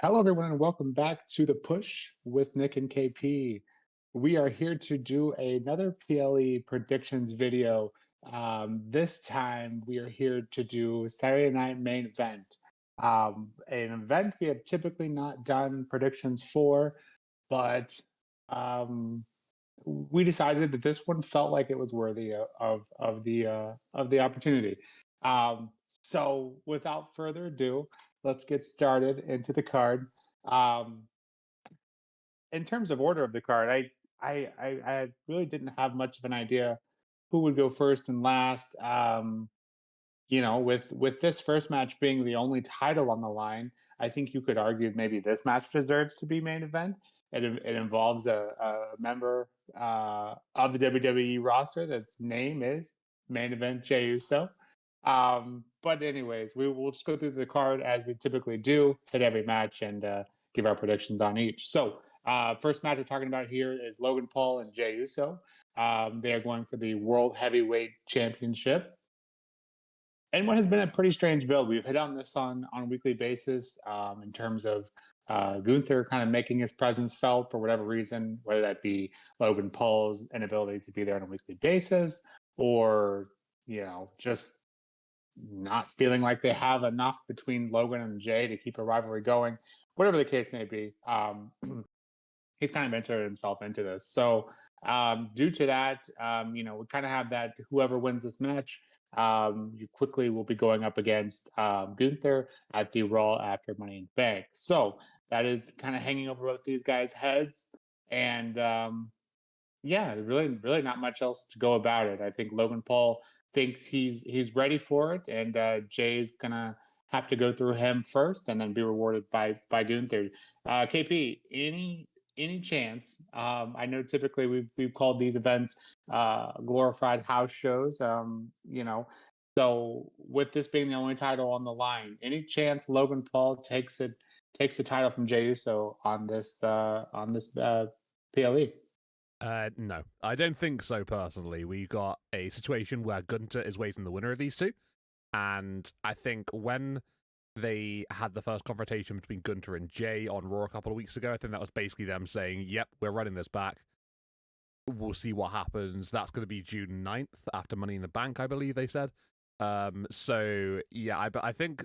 Hello, everyone, and welcome back to the Push with Nick and KP. We are here to do another PLE predictions video. This time, we are here to do Saturday Night Main Event, an event we have typically not done predictions for, but um, we decided that this one felt like it was worthy of the opportunity. So, without further ado, let's get started into the card. Um, in terms of order of the card, I really didn't have much of an idea who would go first and last. With this first match being the only title on the line, I think you could argue maybe this match deserves to be main event. It involves a member of the WWE roster that's name is main event Jey Uso. But anyways, we will just go through the card as we typically do at every match and give our predictions on each. So first match we're talking about here is Logan Paul and Jey Uso. They are going for the World Heavyweight Championship and what has been a pretty strange build. We've hit on this on a weekly basis in terms of Gunther kind of making his presence felt for whatever reason, whether that be Logan Paul's inability to be there on a weekly basis, or just not feeling like they have enough between Logan and Jay to keep a rivalry going. Whatever the case may be, he's kind of inserted himself into this. So due to that, we kind of have that whoever wins this match, you quickly will be going up against Gunther at the Raw after Money in the Bank. So that is kind of hanging over both these guys' heads. And yeah, really not much else to go about it. I think Logan Paul thinks he's ready for it, and Jay's gonna have to go through him first, and then be rewarded by Gunther. KP, any chance? I know typically we've called these events glorified house shows. So with this being the only title on the line, any chance Logan Paul takes the title from Jey Uso on this PLE? No, I don't think so personally. We got a situation where Gunter is waiting the winner of these two. And I think when they had the first confrontation between Gunter and Jay on Raw a couple of weeks ago, I think that was basically them saying, yep, we're running this back. We'll see what happens. That's going to be June 9th after Money in the Bank, I believe they said. So, yeah, I think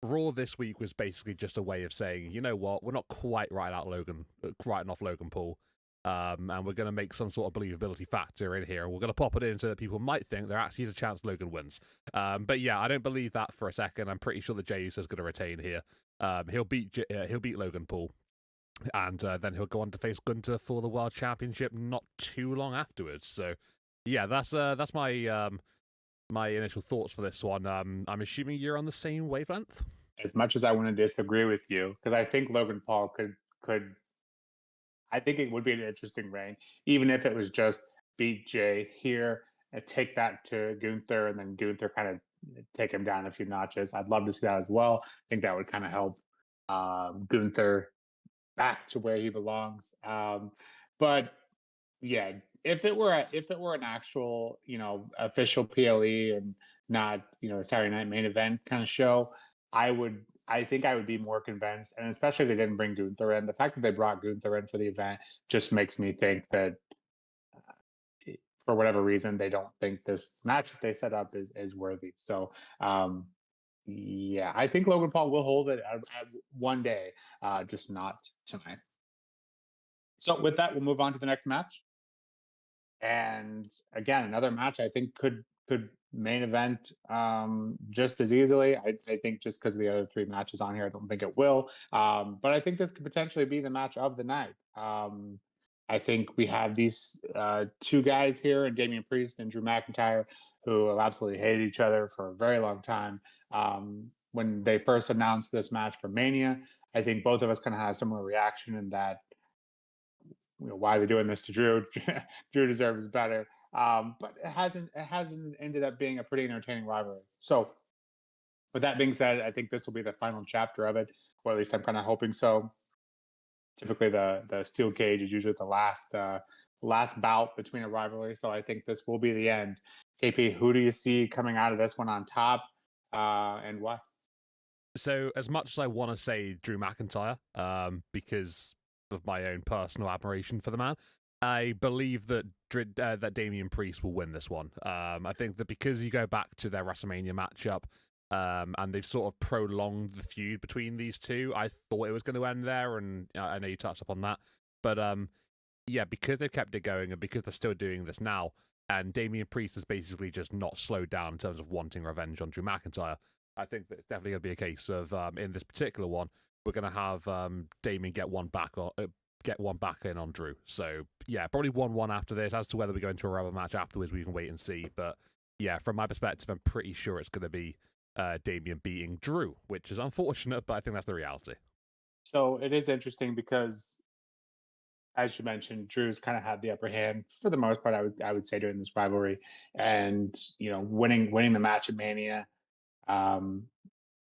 Raw this week was basically just a way of saying, you know what, we're not quite writing off Logan Paul. And we're going to make some sort of believability factor in here. We're going to pop it in so that people might think there actually is a chance Logan wins. But yeah, I don't believe that for a second. I'm pretty sure that Jey Uso is going to retain here. He'll beat Logan Paul, and then he'll go on to face Gunter for the World Championship not too long afterwards. So yeah, that's my initial thoughts for this one. I'm assuming you're on the same wavelength. As much as I want to disagree with you, because I think Logan Paul could I think it would be an interesting reign, even if it was just beat Jay here and take that to Gunther, and then Gunther kind of take him down a few notches. I'd love to see that as well. I think that would kind of help Gunther back to where he belongs. But yeah, if it were an actual official PLE and not a Saturday Night Main Event kind of show, I think I would be more convinced, and especially if they didn't bring Gunther in. The fact that they brought Gunther in for the event just makes me think that for whatever reason they don't think this match that they set up is worthy. So yeah, I think Logan Paul will hold it at one day, just not tonight. So with that, we'll move on to the next match. And again, another match I think could main event just as easily. I think just because of the other three matches on here, I don't think it will. But I think this could potentially be the match of the night. I think we have these two guys here, and Damian Priest and Drew McIntyre, who have absolutely hated each other for a very long time. When they first announced this match for Mania, I think both of us kind of had a similar reaction in that why are they doing this to Drew? Drew deserves better. But it hasn't ended up being a pretty entertaining rivalry. So with that being said, I think this will be the final chapter of it, or at least I'm kind of hoping so. Typically, the steel cage is usually the last bout between a rivalry, so I think this will be the end. KP, who do you see coming out of this one on top, and why? So as much as I want to say Drew McIntyre, because of my own personal admiration for the man, I believe that that Damian Priest will win this one. I think that because you go back to their WrestleMania matchup, and they've sort of prolonged the feud between these two, I thought it was going to end there, and I know you touched upon that, but yeah, because they've kept it going and because they're still doing this now, and Damian Priest has basically just not slowed down in terms of wanting revenge on Drew McIntyre. I think that it's definitely going to be a case of in this particular one, we're going to have Damien get one back in on Drew. So yeah, probably 1-1 after this. As to whether we go into a rubber match afterwards, we can wait and see. But yeah, from my perspective, I'm pretty sure it's going to be Damien beating Drew, which is unfortunate, but I think that's the reality. So it is interesting because, as you mentioned, Drew's kind of had the upper hand for the most part. I would say during this rivalry, and winning the match at Mania. Um,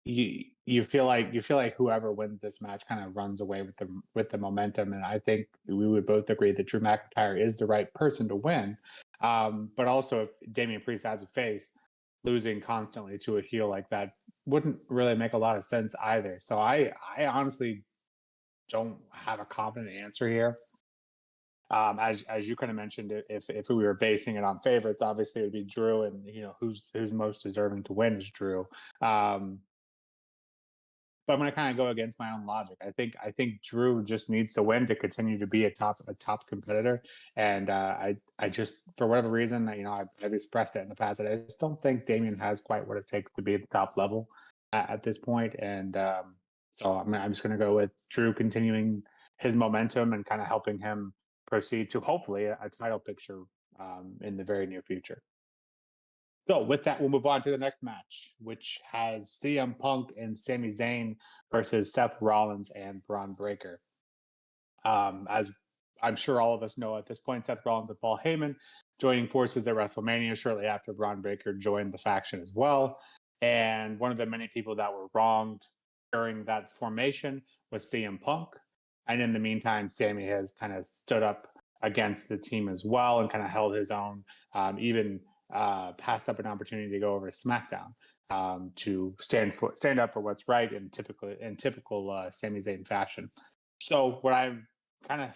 you feel like whoever wins this match kind of runs away with the momentum, and I think we would both agree that Drew McIntyre is the right person to win. But also, if Damian Priest has a face, losing constantly to a heel like that wouldn't really make a lot of sense either. So I honestly don't have a confident answer here. As you kind of mentioned, if we were basing it on favorites, obviously it would be Drew, and who's most deserving to win is Drew. Um, but I'm going to kind of go against my own logic. I think Drew just needs to win to continue to be a top competitor, and I just, for whatever reason, I've expressed it in the past that I just don't think Damien has quite what it takes to be at the top level at this point, and so I'm just going to go with Drew continuing his momentum and kind of helping him proceed to hopefully a title picture in the very near future. So with that, we'll move on to the next match, which has CM Punk and Sami Zayn versus Seth Rollins and Braun Breaker. As I'm sure all of us know at this point, Seth Rollins and Paul Heyman joining forces at WrestleMania shortly after Braun Breaker joined the faction as well. And one of the many people that were wronged during that formation was CM Punk. And in the meantime, Sammy has kind of stood up against the team as well and kind of held his own, even passed up an opportunity to go over to SmackDown to stand up for what's right in typical Sami Zayn fashion. So what I kind of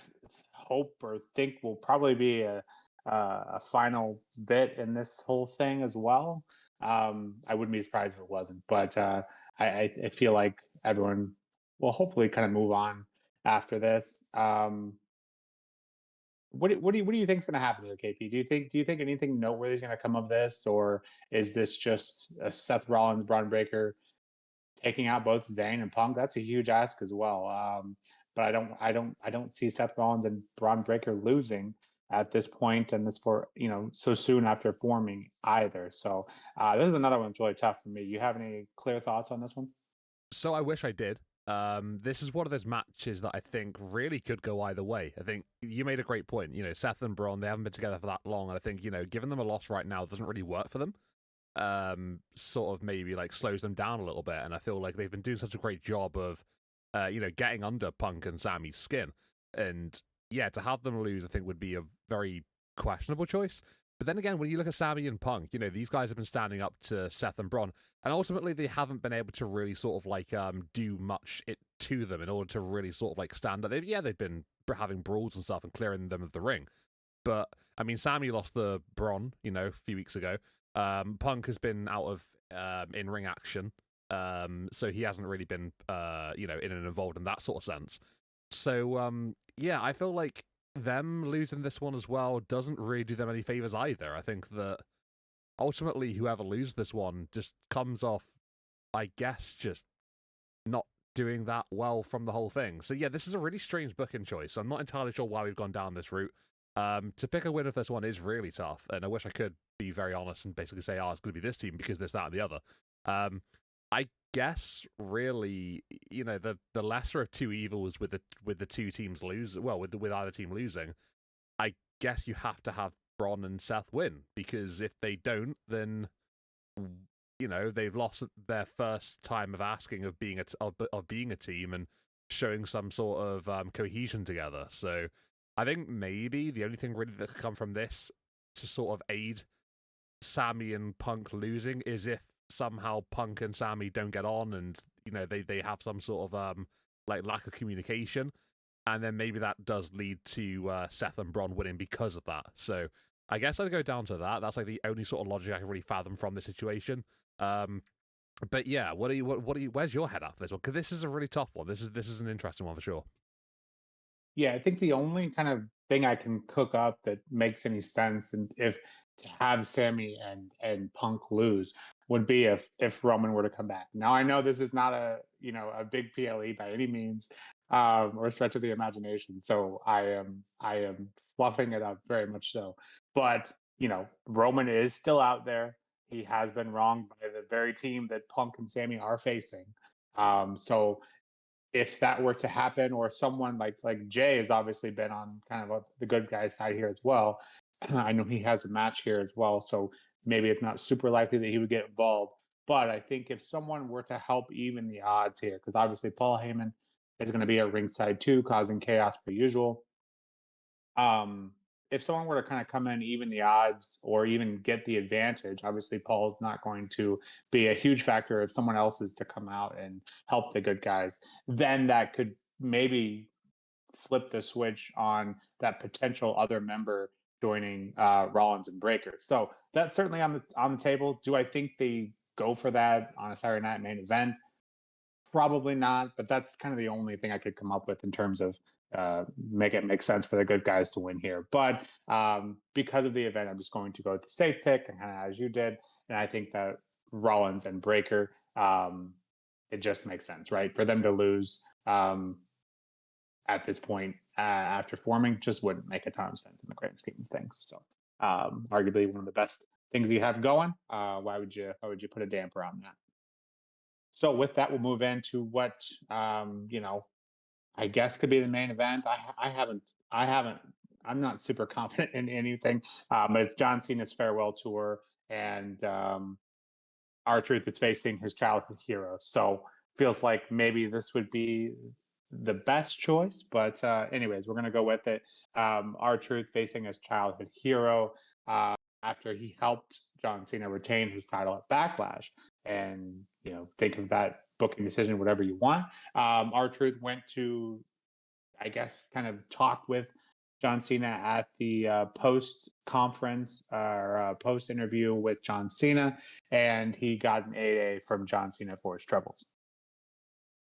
hope or think will probably be a final bit in this whole thing as well. I wouldn't be surprised if it wasn't, but I feel like everyone will hopefully kind of move on after this. What do you think is going to happen here, KP? Do you think anything noteworthy is going to come of this, or is this just a Seth Rollins Braun Breaker taking out both Zayn and Punk? That's a huge ask as well. But I don't see Seth Rollins and Braun Breaker losing at this point, and this for so soon after forming either. So this is another one that's really tough for me. You have any clear thoughts on this one? So I wish I did. This is one of those matches that I think really could go either way. I think you made a great point. Seth and Braun, they haven't been together for that long, and I think giving them a loss right now doesn't really work for them. Sort of maybe like slows them down a little bit, and I feel like they've been doing such a great job of, getting under Punk and Sammy's skin, and yeah, to have them lose, I think would be a very questionable choice. But then again, when you look at Sammy and Punk, these guys have been standing up to Seth and Braun, and ultimately they haven't been able to really sort of like do much to them in order to really sort of like stand up. They've been having brawls and stuff and clearing them of the ring, but I mean, Sammy lost the Braun, a few weeks ago. Punk has been out of in ring action, so he hasn't really been in and involved in that sort of sense. So yeah, I feel like them losing this one as well doesn't really do them any favors either. I think that ultimately whoever loses this one just comes off, I guess, just not doing that well from the whole thing. So yeah, this is a really strange booking choice. I'm not entirely sure why we've gone down this route. To pick a winner of this one is really tough, and I wish I could be very honest and basically say, "Oh, it's going to be this team because this, that, and the other." I guess really, the lesser of two evils with the two teams lose. Well, with either team losing, I guess you have to have Braun and Seth win, because if they don't, then they've lost their first time of asking of being of being a team and showing some sort of cohesion together. So I think maybe the only thing really that could come from this to sort of aid Sammy and Punk losing is if somehow Punk and Sammy don't get on, and they have some sort of like lack of communication, and then maybe that does lead to Seth and Bron winning because of that. So I guess I'd go down to that. That's like the only sort of logic I can really fathom from the situation. But yeah, where's your head at for this one? Because this is a really tough one. This is an interesting one for sure. Yeah, I think the only kind of thing I can cook up that makes any sense, and if to have Sammy and Punk lose, would be if Roman were to come back. Now I know this is not a big PLE by any means, or a stretch of the imagination. So I am fluffing it up very much so. But Roman is still out there. He has been wronged by the very team that Punk and Sammy are facing. So if that were to happen, or someone like Jay has obviously been on kind of the good guy side here as well. I know he has a match here as well, so maybe it's not super likely that he would get involved. But I think if someone were to help even the odds here, because obviously Paul Heyman is going to be at ringside too, causing chaos per usual. um, if someone were to kind of come in, even the odds, or even get the advantage, obviously Paul's not going to be a huge factor. If someone else is to come out and help the good guys, then that could maybe flip the switch on that potential other member joining Rollins and Breaker. So that's certainly on the table. Do I think they go for that on a Saturday night main event? Probably not, but that's kind of the only thing I could come up with in terms of make it make sense for the good guys to win here. But because of the event, I'm just going to go with the safe pick, and kind of as you did. And I think that Rollins and Breaker, it just makes sense, right? For them to lose at this point after forming just wouldn't make a ton of sense in the grand scheme of things. So arguably one of the best things you have going. Why would you put a damper on that? So with that, we'll move into what I guess could be the main event. I haven't. I'm not super confident in anything. But it's John Cena's farewell tour, and our truth is facing his childhood hero. So feels like maybe this would be the best choice. But anyways, we're gonna go with it. Our truth facing his childhood hero uh, after he helped John Cena retain his title at Backlash, and think of that booking decision whatever you want. Our truth went to, I guess, kind of talk with John Cena at the post conference or post interview with John Cena, and he got an AA from John Cena for his troubles.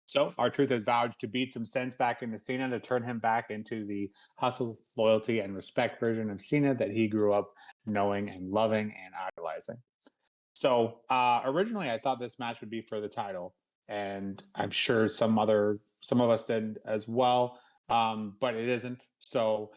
So our truth has vowed to beat some sense back into Cena to turn him back into the hustle, loyalty, and respect version of Cena that he grew up knowing and loving and idolizing. So originally, I thought this match would be for the title, and I'm sure some of us did as well, but it isn't. So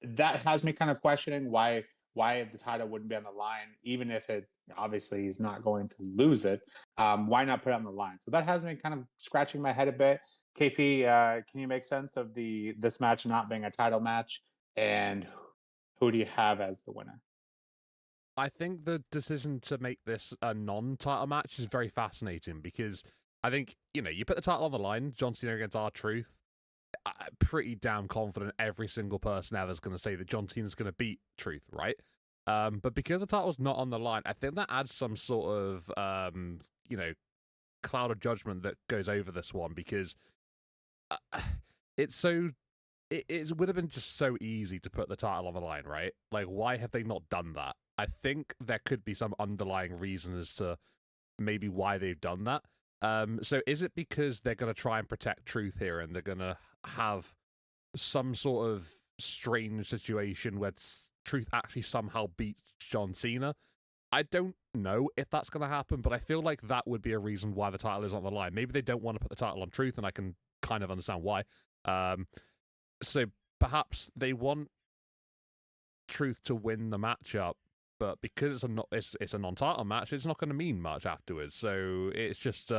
that has me kind of questioning why the title wouldn't be on the line, even if it obviously he's not going to lose it. Why not put it on the line? So that has me kind of scratching my head a bit. KP, can you make sense of this match not being a title match, and who do you have as the winner? I think the decision to make this a non-title match is very fascinating because I think you put the title on the line, John Cena against R-Truth. I'm pretty damn confident every single person ever is going to say that John Cena's going to beat Truth, right? But because the title's not on the line, I think that adds some sort of cloud of judgment that goes over this one because it's so it would have been just so easy to put the title on the line, right? Like, why have they not done that? I think there could be some underlying reason as to maybe why they've done that. So is it because they're going to try and protect Truth here, and they're going to have some sort of strange situation where Truth actually somehow beats John Cena? I don't know if that's going to happen, but I feel like that would be a reason why the title is on the line. Maybe they don't want to put the title on Truth, and I can kind of understand why. So perhaps they want Truth to win the matchup, but because it's a non-title match, it's not going to mean much afterwards. So it's just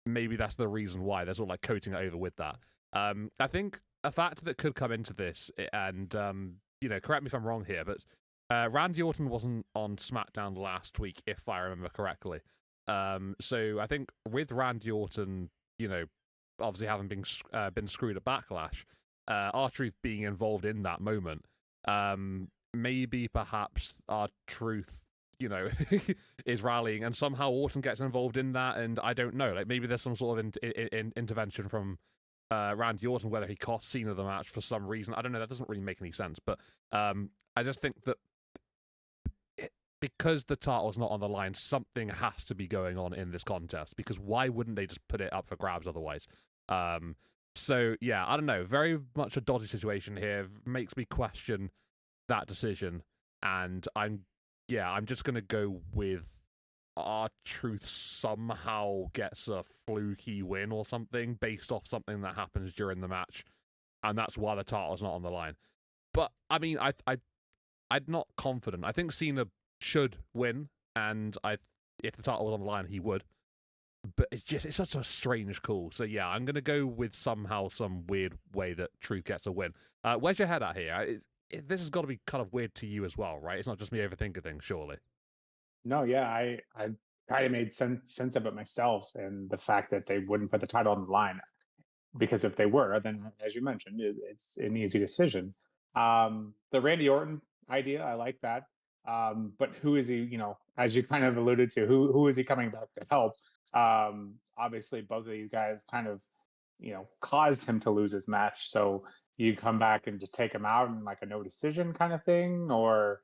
maybe that's the reason why they're sort of like coating it over with that. I think a factor that could come into this, and correct me if I'm wrong here, but Randy Orton wasn't on SmackDown last week, if I remember correctly. So I think with Randy Orton, obviously having been screwed at Backlash, R-Truth being involved in that moment, maybe perhaps R-Truth you know, is rallying, and somehow Orton gets involved in that, and I don't know, like maybe there's some sort of intervention from Randy Orton, whether he cost Cena the match for some reason. I don't know. That doesn't really make any sense. But I just think that because the title's not on the line, something has to be going on in this contest. Because why wouldn't they just put it up for grabs otherwise? So yeah, I don't know. Very much a dodgy situation here. Makes me question that decision, and I'm just gonna go with R-Truth somehow gets a fluky win or something based off something that happens during the match, and that's why the title's not on the line. But I mean, I'm not confident. I think Cena should win, and if the title was on the line, he would. But it's such a strange call. So yeah, I'm gonna go with somehow some weird way that Truth gets a win. Where's your head at here? This has got to be kind of weird to you as well, right? It's not just me overthinking things, surely. No, yeah, I kind of made sense of it myself, and the fact that they wouldn't put the title on the line, because if they were, then as you mentioned, it's an easy decision. The Randy Orton idea, I like that. But who is he? You know, as you kind of alluded to, who is he coming back to help? Obviously, both of these guys kind of, caused him to lose his match. So you come back and just take him out in like a no decision kind of thing, or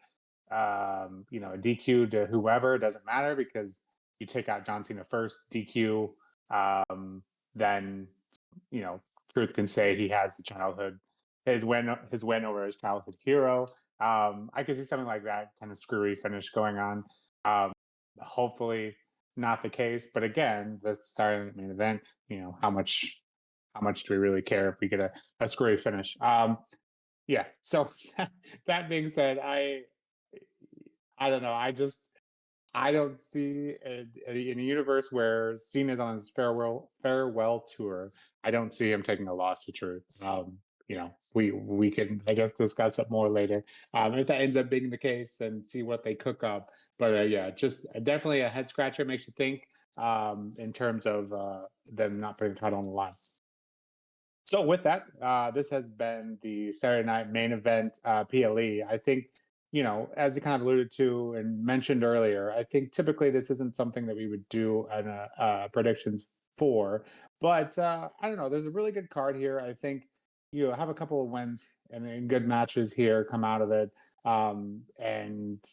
a DQ to whoever, doesn't matter, because you take out John Cena first, DQ, then Truth can say he has the childhood, his win over his childhood hero. I could see something like that kind of screwy finish going on. Hopefully not the case, but again, the silent main event. How much do we really care if we get a screwy finish? Yeah. So that being said, I don't know. I don't see in a universe where Cena's on his farewell tour. I don't see him taking a loss to Truth. We can, I guess, discuss it more later. If that ends up being the case, then see what they cook up. But yeah, just definitely a head scratcher. Makes you think in terms of them not putting the title on the line. So with that, this has been the Saturday Night Main Event PLE. I think, as you kind of alluded to and mentioned earlier, I think typically this isn't something that we would do an predictions for. But I don't know. There's a really good card here. I think you have a couple of wins and good matches here come out of it. And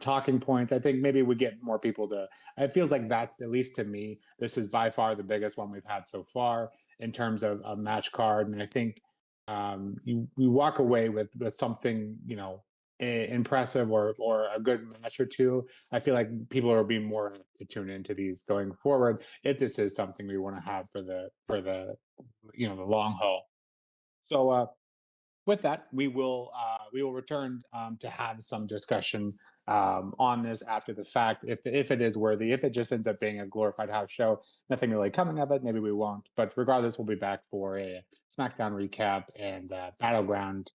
talking points. I think maybe we get more people to. It feels like that's, at least to me, this is by far the biggest one we've had so far in terms of a match card, and I think you walk away with something impressive, or a good match or two. I feel like people are being more to tune into these going forward if this is something we want to have for the long haul. So with that, we will return to have some discussion on this after the fact. If it is worthy, if it just ends up being a glorified house show, nothing really coming of it, maybe we won't. But regardless, we'll be back for a SmackDown recap and Battleground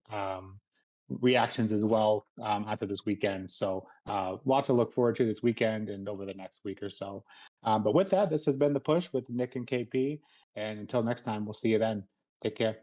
reactions as well after this weekend. So lot to look forward to this weekend and over the next week or so. But with that, this has been The Push with Nick and KP. And until next time, we'll see you then. Take care.